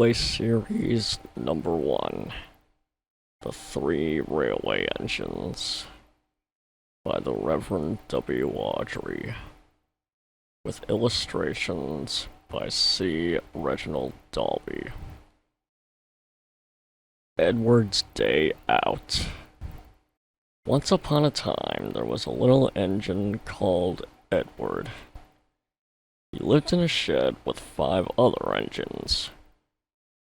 Railway Series number 1. The 3 Railway Engines by the Reverend W. Audrey, with illustrations by C. Reginald Dalby. Edward's Day Out. Once upon a time, there was a little engine called Edward. He lived in a shed with 5 other engines.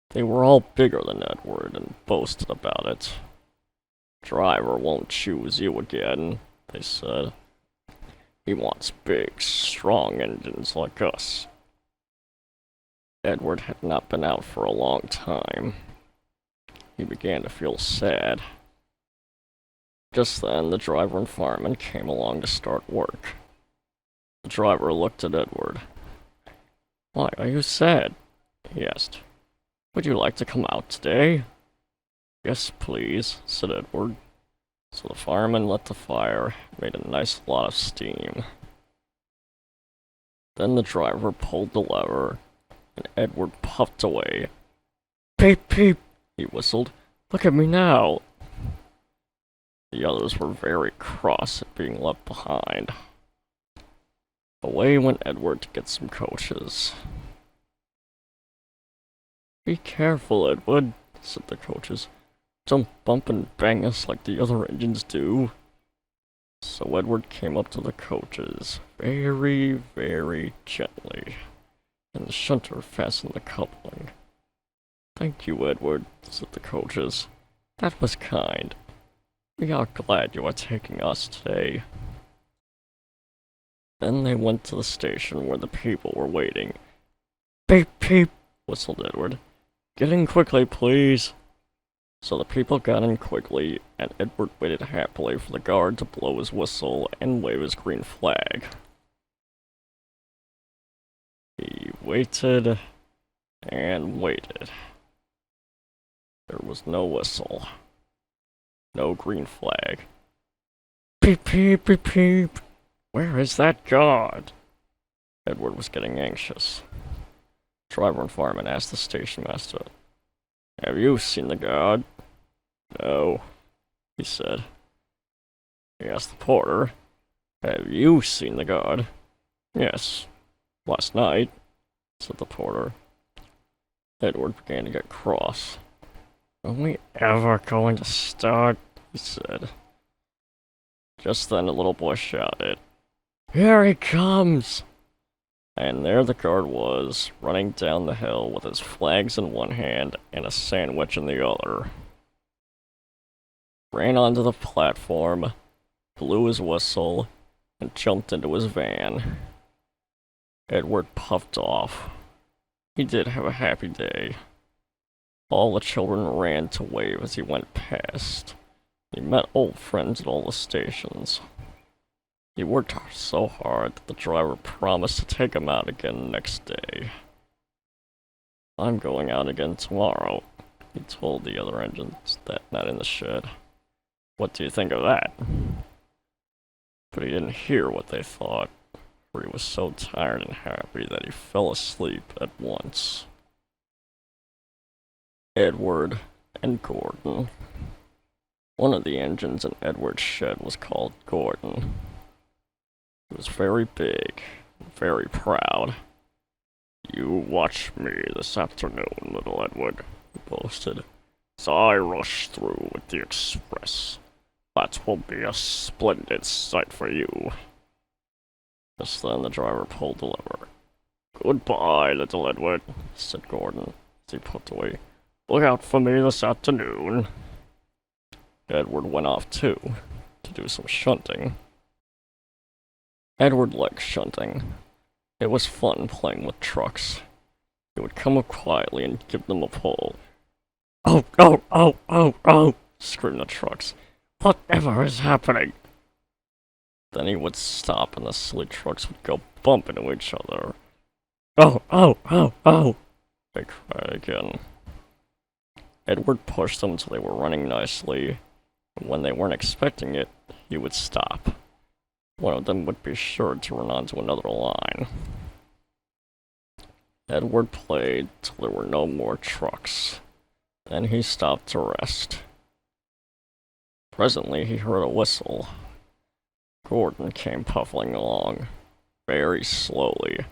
They were all bigger than Edward and boasted about it. "Driver won't choose you again," they said. "He wants big, strong engines like us." Edward had not been out for a long time. He began to feel sad. Just then, the driver and fireman came along to start work. The driver looked at Edward. "Why are you sad?" he asked. "Would you like to come out today?" "Yes, please," said Edward. So the fireman lit the fire, made a nice lot of steam. Then the driver pulled the lever, and Edward puffed away. "Peep, peep," he whistled. "Look at me now." The others were very cross at being left behind. Away went Edward to get some coaches. "Be careful, Edward," said the coaches. "Don't bump and bang us like the other engines do." So Edward came up to the coaches, very, very gently, and the shunter fastened the coupling. "Thank you, Edward," said the coaches. "That was kind. We are glad you are taking us today." Then they went to the station where the people were waiting. "Beep, beep," whistled Edward. "Get in quickly, please." So the people got in quickly, and Edward waited happily for the guard to blow his whistle and wave his green flag. He waited and waited. There was no whistle. No green flag. "Beep, beep, beep, beep. Where is that guard?" Edward was getting anxious. Driver and fireman asked the station master, "Have you seen the guard?" "No," he said. He asked the porter, "Have you seen the guard?" "Yes, last night," said the porter. Edward began to get cross. "Are we ever going to start?" he said. Just then a little boy shouted, "Here he comes!" And there the guard was, running down the hill with his flags in one hand and a sandwich in the other. Ran onto the platform, blew his whistle, and jumped into his van. Edward puffed off. He did have a happy day. All the children ran to wave as he went past. He met old friends at all the stations. He worked so hard that the driver promised to take him out again next day. "I'm going out again tomorrow," he told the other engines that night in the shed. "What do you think of that?" But he didn't hear what they thought, for he was so tired and happy that he fell asleep at once. Edward and Gordon. One of the engines in Edward's shed was called Gordon. He was very big, and very proud. "You watch me this afternoon, little Edward," he boasted, "as I rush through with the express. That will be a splendid sight for you." Just then the driver pulled the lever. "Goodbye, little Edward," said Gordon, as he put away. "Look out for me this afternoon." Edward went off too, to do some shunting. Edward liked shunting. It was fun playing with trucks. He would come up quietly and give them a pull. "Oh, oh, oh, oh, oh!" screamed the trucks. "Whatever is happening?" Then he would stop and the silly trucks would go bump into each other. "Oh, oh, oh, oh!" they cried again. Edward pushed them till they were running nicely, and when they weren't expecting it, he would stop. One of them would be sure to run onto another line. Edward played till there were no more trucks. Then he stopped to rest. Presently he heard a whistle. Gordon came puffing along, very slowly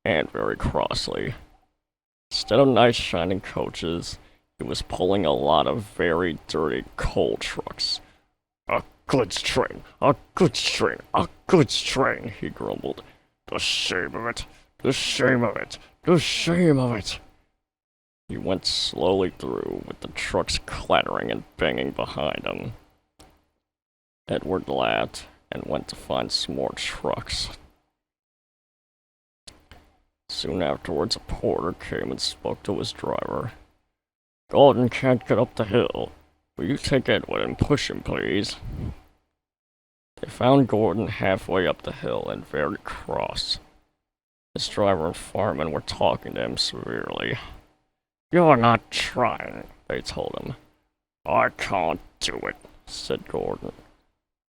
and very crossly. Instead of nice shining coaches, he was pulling a lot of very dirty coal trucks. "A goods train, a goods train, a goods train," he grumbled. "The shame of it, the shame of it, the shame of it." He went slowly through, with the trucks clattering and banging behind him. Edward laughed and went to find some more trucks. Soon afterwards, a porter came and spoke to his driver. "Gordon can't get up the hill. Will you take Edward and push him, please?" They found Gordon halfway up the hill and very cross. His driver and fireman were talking to him severely. "You're not trying," they told him. "I can't do it," said Gordon.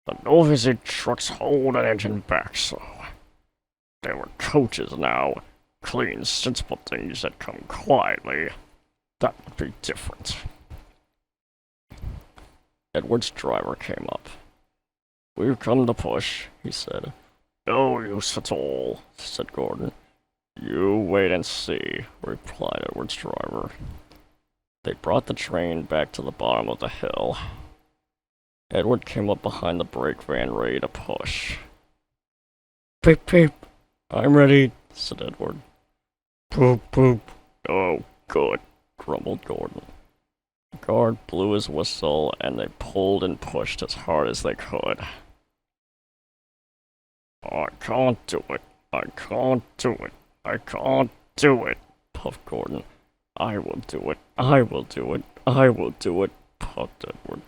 "The noisy trucks hold an engine back so. There were coaches now, clean, sensible things that come quietly. That would be different." Edward's driver came up. "We've come to push," he said. "No use at all," said Gordon. "You wait and see," replied Edward's driver. They brought the train back to the bottom of the hill. Edward came up behind the brake van ready to push. "Beep, beep. I'm ready," said Edward. "Poop, poop." "Oh, good," grumbled Gordon. The guard blew his whistle, and they pulled and pushed as hard as they could. "I can't do it. I can't do it. I can't do it," puffed Gordon. "I will do it. I will do it. I will do it," puffed Edward.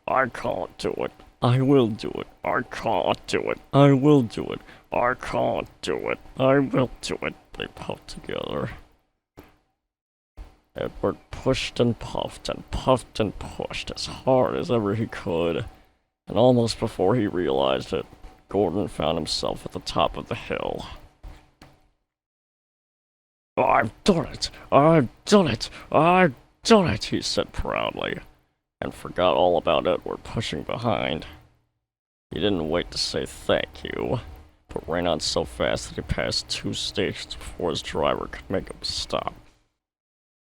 "I can't do it. I will do it. I can't do it. I will do it. I can't do it. I will do it," they puffed together. Edward pushed and puffed and puffed and pushed as hard as ever he could, and almost before he realized it, Gordon found himself at the top of the hill. "I've done it! I've done it! I've done it!" he said proudly, and forgot all about Edward pushing behind. He didn't wait to say thank you, but ran on so fast that he passed 2 stations before his driver could make him stop.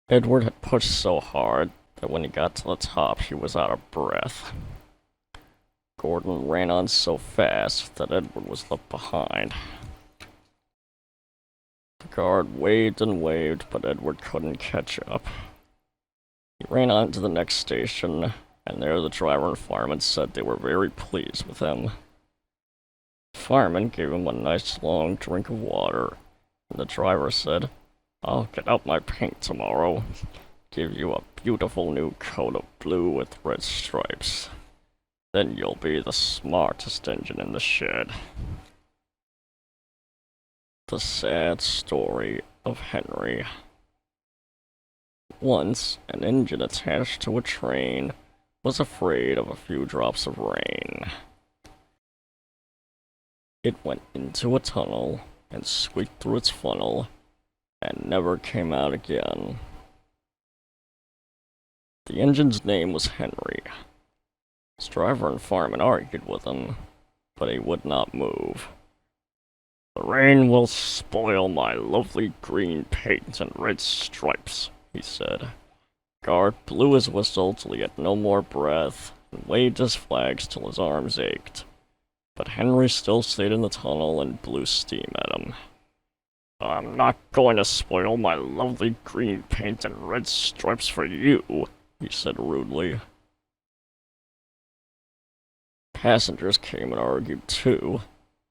Edward had pushed so hard that when he got to the top he was out of breath. Gordon ran on so fast that Edward was left behind. The guard waved and waved, but Edward couldn't catch up. He ran on to the next station, and there the driver and fireman said they were very pleased with him. The fireman gave him a nice long drink of water, and the driver said, "I'll get out my paint tomorrow, give you a beautiful new coat of blue with red stripes. Then you'll be the smartest engine in the shed." The sad story of Henry. Once, an engine attached to a train was afraid of a few drops of rain. It went into a tunnel and squeaked through its funnel and never came out again. The engine's name was Henry. His driver and fireman argued with him, but he would not move. "The rain will spoil my lovely green paint and red stripes," he said. Guard blew his whistle till he had no more breath, and waved his flags till his arms ached. But Henry still stayed in the tunnel and blew steam at him. "I'm not going to spoil my lovely green paint and red stripes for you," he said rudely. Passengers came and argued too,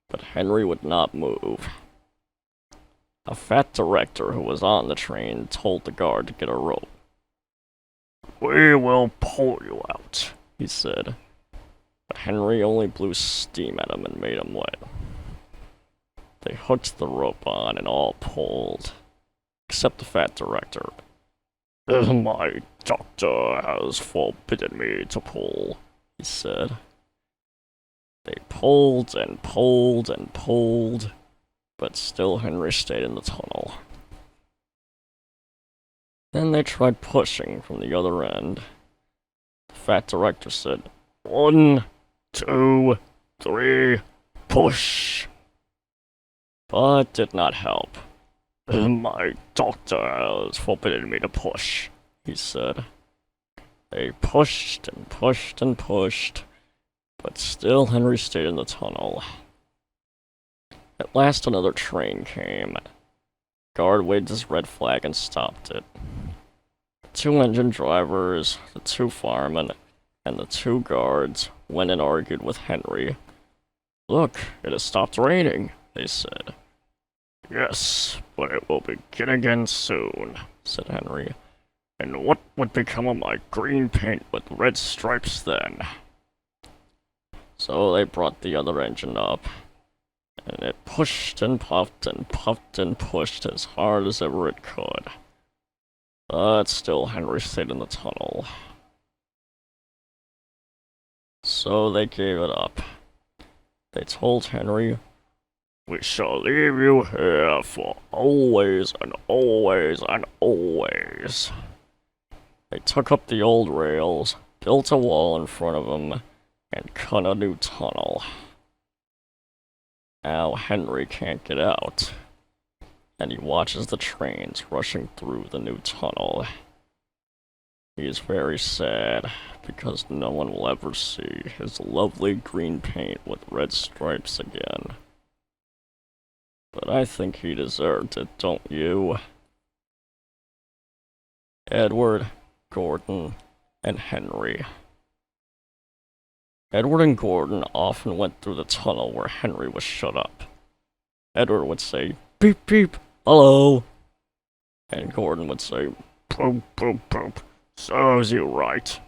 but Henry would not move. A fat director who was on the train told the guard to get a rope. "We will pull you out," he said, but Henry only blew steam at him and made him wet. They hooked the rope on and all pulled, except the fat director. "My doctor has forbidden me to pull," he said. They pulled and pulled and pulled, but still Henry stayed in the tunnel. Then they tried pushing from the other end. The fat director said, 1, 2, 3, push! But did not help. My doctor has forbidden me to push, he said. They pushed and pushed and pushed, but still Henry stayed in the tunnel. At last another train came. Guard waved his red flag and stopped it. The 2 engine drivers, the 2 firemen, and the 2 guards went and argued with Henry. Look, it has stopped raining, they said. Yes, but it will begin again soon, said Henry. And what would become of my green paint with red stripes then? So they brought the other engine up, and it pushed and puffed and puffed and pushed as hard as ever it could. But still Henry stayed in the tunnel. So they gave it up. They told Henry, we shall leave you here for always and always and always. They took up the old rails, built a wall in front of them, and cut a new tunnel. Now Henry can't get out, and he watches the trains rushing through the new tunnel. He is very sad, because no one will ever see his lovely green paint with red stripes again. But I think he deserved it, don't you? Edward, Gordon, and Henry. Edward and Gordon often went through the tunnel where Henry was shut up. Edward would say, beep beep, hello. And Gordon would say, poop poop poop, serves you right.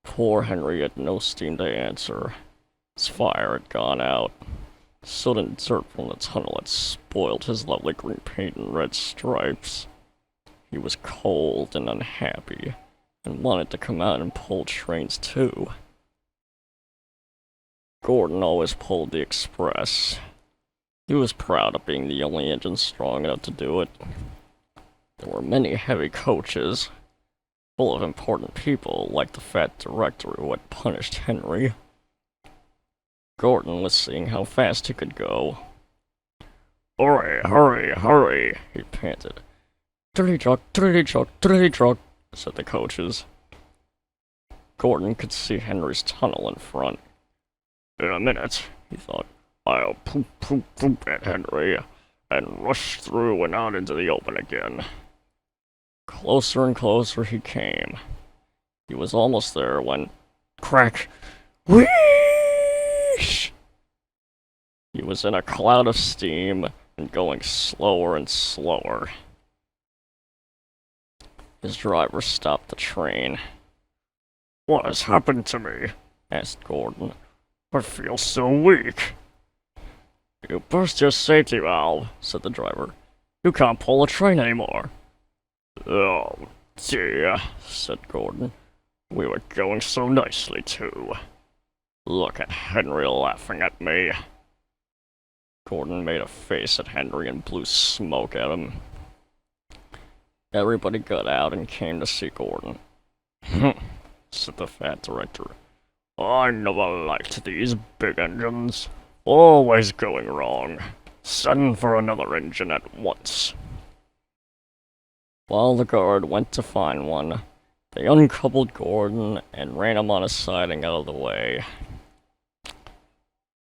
Poor Henry had no steam to answer. His fire had gone out. Soot and dirt from the tunnel had spoiled his lovely green paint and red stripes. He was cold and unhappy, and wanted to come out and pull trains too. Gordon always pulled the express. He was proud of being the only engine strong enough to do it. There were many heavy coaches, full of important people like the fat director who had punished Henry. Gordon was seeing how fast he could go. Hurry, hurry, hurry, he panted. Dirty truck, said the coaches. Gordon could see Henry's tunnel in front. In a minute, he thought, I'll poop poop poop at Henry, and rush through and out into the open again. Closer and closer he came. He was almost there when, crack, whoosh! He was in a cloud of steam and going slower and slower. His driver stopped the train. What has happened to me? Asked Gordon. I feel so weak. You burst your safety valve, said the driver. You can't pull the train anymore. Oh dear, said Gordon. We were going so nicely too. Look at Henry laughing at me. Gordon made a face at Henry and blew smoke at him. Everybody got out and came to see Gordon. Said the fat director. I never liked these big engines. Always going wrong. Send for another engine at once. While the guard went to find one, they uncoupled Gordon and ran him on a siding out of the way.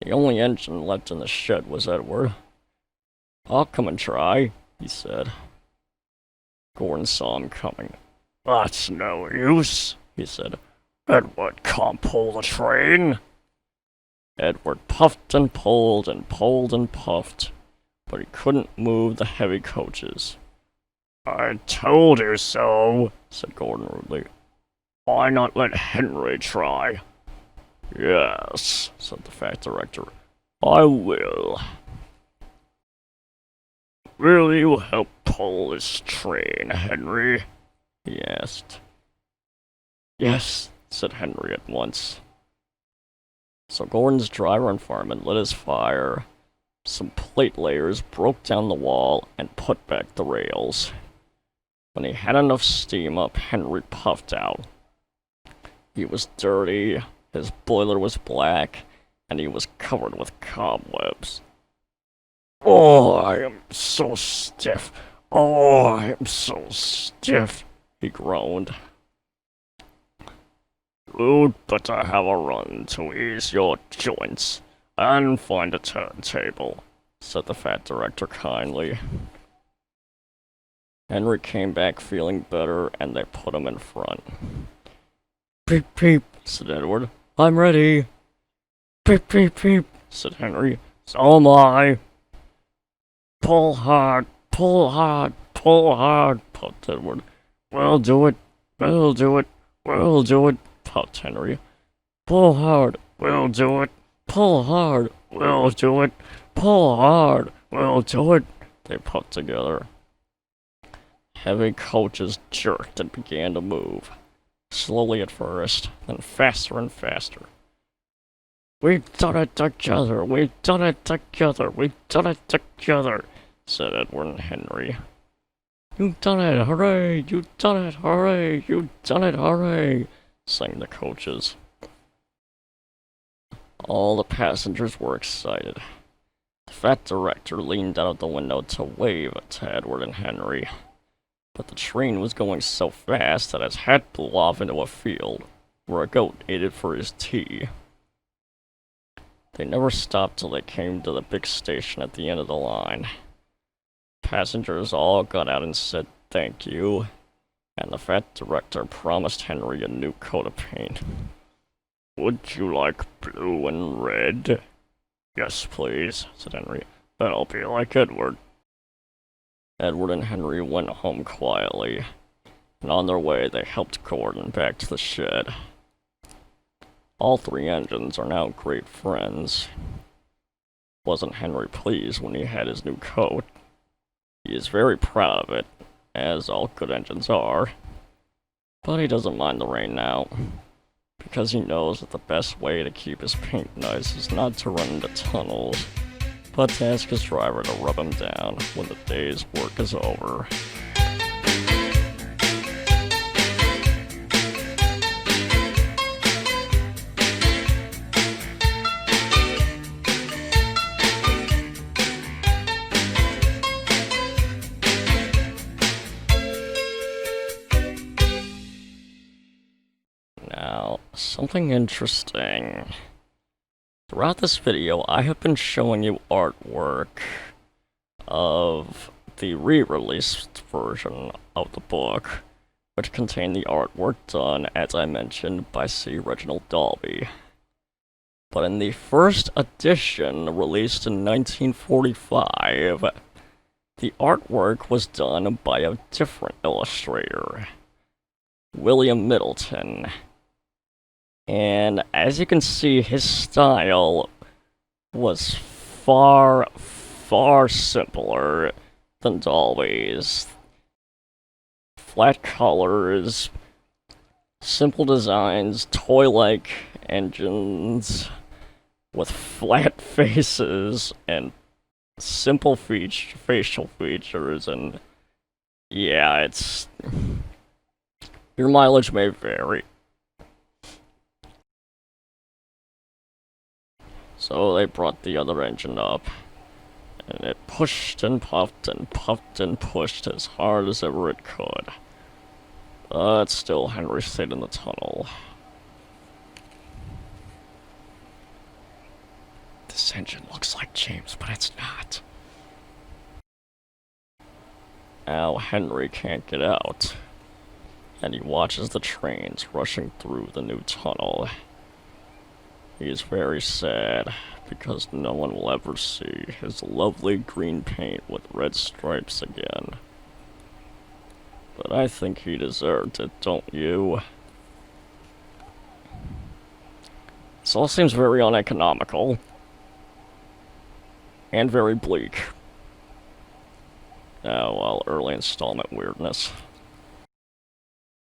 The only engine left in the shed was Edward. I'll come and try, he said. Gordon saw him coming. That's no use, he said. Edward can't pull the train. Edward puffed and pulled and pulled and puffed, but he couldn't move the heavy coaches. I told you so, said Gordon rudely. Why not let Henry try? Yes, said the fat director. I will. Will you help pull this train, Henry? He asked. Yes, said Henry at once. So Gordon's driver and fireman lit his fire. Some plate layers broke down the wall and put back the rails. When he had enough steam up, Henry puffed out. He was dirty, his boiler was black, and he was covered with cobwebs. "Oh, I am so stiff. Oh, I am so stiff," he groaned. "You'd better have a run to ease your joints and find a turntable," said the fat director kindly. Henry came back feeling better, and they put him in front. "Peep, peep," said Edward. "I'm ready." "Peep, peep, peep," said Henry. "So am I." "Pull hard, pull hard, pull hard," puffed Edward. "We'll do it, we'll do it, we'll do it," puffed Henry. "Pull hard, we'll do it, pull hard, we'll do it, pull hard, we'll do it," they puffed together. Heavy coaches jerked and began to move. Slowly at first, then faster and faster. "We've done it together, we've done it together, we've done it together," said Edward and Henry. "You've done it, hooray! You've done it, hooray! You've done it, hooray!" sang the coaches. All the passengers were excited. The fat director leaned out of the window to wave to Edward and Henry. But the train was going so fast that his hat blew off into a field, where a goat ate it for his tea. They never stopped till they came to the big station at the end of the line. Passengers all got out and said thank you, and the fat director promised Henry a new coat of paint. "Would you like blue and red?" "Yes, please," said Henry. "That'll be like Edward." Edward and Henry went home quietly, and on their way they helped Gordon back to the shed. All three engines are now great friends. Wasn't Henry pleased when he had his new coat? He is very proud of it, as all good engines are. But he doesn't mind the rain now, because he knows that the best way to keep his paint nice is not to run into tunnels, but to ask his driver to rub him down when the day's work is over. Now, something interesting. Throughout this video, I have been showing you artwork of the re-released version of the book, which contained the artwork done, as I mentioned, by C. Reginald Dalby. But in the first edition, released in 1945, the artwork was done by a different illustrator, William Middleton. And as you can see, his style was far, far simpler than Dalby's. Flat colors, simple designs, toy-like engines with flat faces and simple facial features, and yeah, your mileage may vary. So they brought the other engine up, and it pushed and puffed and puffed and pushed as hard as ever it could. But still, Henry stayed in the tunnel. This engine looks like James, but it's not. Now Henry can't get out, and he watches the trains rushing through the new tunnel. He is very sad, because no one will ever see his lovely green paint with red stripes again. But I think he deserved it, don't you? This all seems very uneconomical, and very bleak. Oh, well, early installment weirdness.